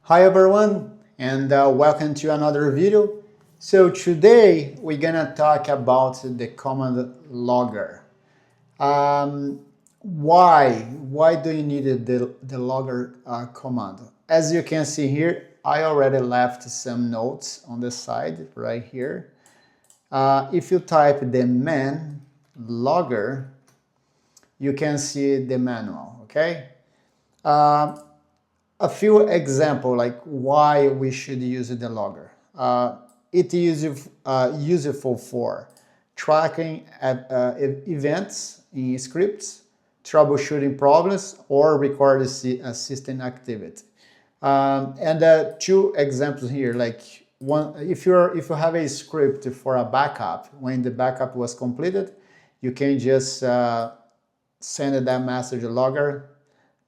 Hi everyone, and welcome to another video. So today we're gonna talk about the command logger. Why do you need the logger command? As you can see here, I already left some notes on the side right here. If you type the man logger, you can see the manual. Okay. A few examples like why we should use the logger. It is useful for tracking events in scripts, troubleshooting problems, or record system activity. And two examples here, like one, if you have a script for a backup, when the backup was completed, you can just send that message logger,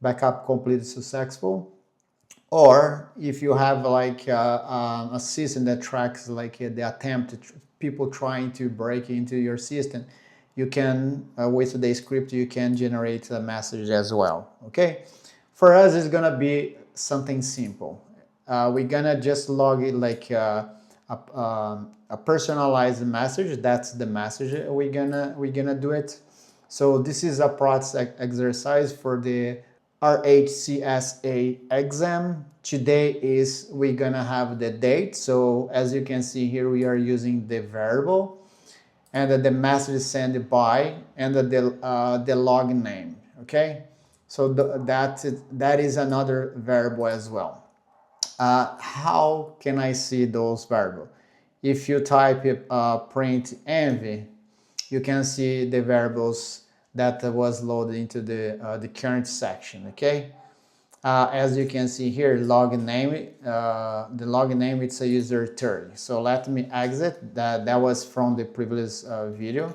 backup completed successful. Or if you have like a system that tracks like the attempt, people trying to break into your system, you can, with the script, you can generate a message as well, okay? For us, it's gonna be something simple. We're gonna just log it like a personalized message. That's the message we're gonna do it. So this is a practice exercise for the RHCSA exam. Today is we're gonna have the date. So as you can see here, we are using the variable and the message sent by and the log name. Okay, so that is another variable as well. How can I see those variables? If you type print env, you can see the variables that was loaded into the current section. Okay, as you can see here, log name, the log name, it's a user 30. So let me exit. That was from the previous video.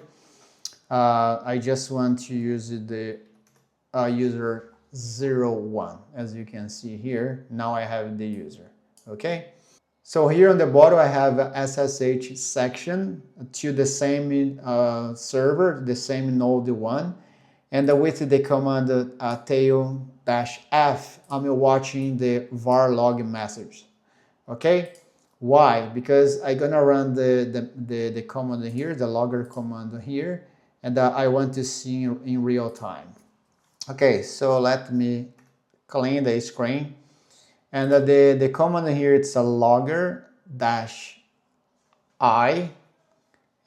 I just want to use the user 01. As you can see here, now I have the user. Okay. So here on the bottom, I have SSH section to the same server, the same node 1. And with the command tail-f, I'm watching the var log message. Okay? Why? Because I'm gonna run the command here, the logger command here, and I want to see in real time. Okay, so let me clean the screen. And the command here, it's a logger -i,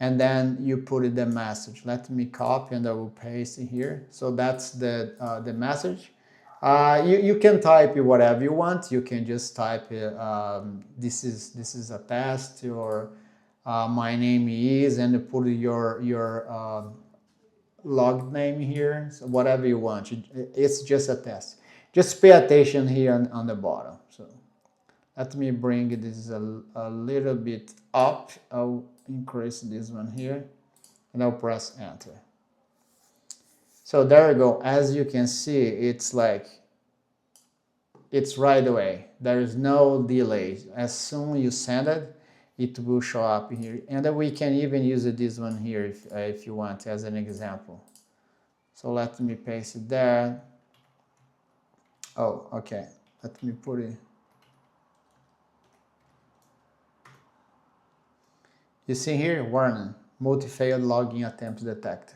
and then you put in the message. Let me copy and I will paste it here. So that's the message. You can type whatever you want. You can just type this is a test, or my name is, and put your log name here. So whatever you want. It's just a test. Just pay attention here on the bottom. So let me bring this a little bit up. I'll increase this one here and I'll press enter. So there you go. As you can see, it's like, it's right away. There is no delay. As soon as you send it, it will show up here. And then we can even use this one here if you want as an example. So let me paste it there. Oh, okay. Let me put it. You see here, warning, multi-failed login attempt detected.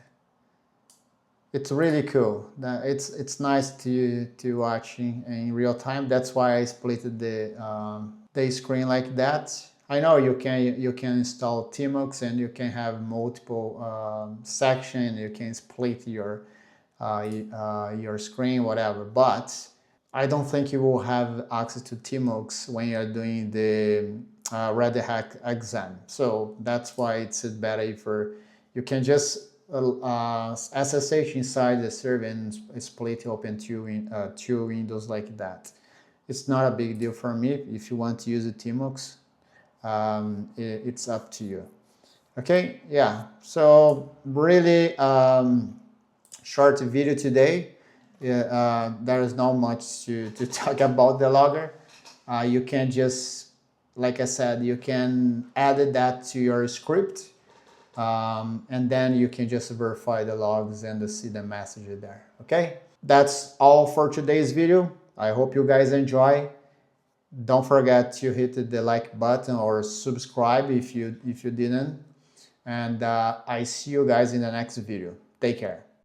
It's really cool. It's nice to watch in real time. That's why I split the screen like that. I know you can install Tmux and you can have multiple sections. You can split your screen, whatever. But I don't think you will have access to Tmux when you're doing the Red Hat exam. So that's why it's better for you can just SSH inside the server and split open two windows like that. It's not a big deal for me. If you want to use the Tmux, it's up to you. Okay, yeah. So really short video today. Yeah, there is not much to talk about the logger. You can just, like I said, you can add that to your script, and then you can just verify the logs and see the message there. Okay, that's all for today's video. I hope you guys enjoy, Don't forget to hit the like button or subscribe if you didn't. And I see you guys in the next video. Take care.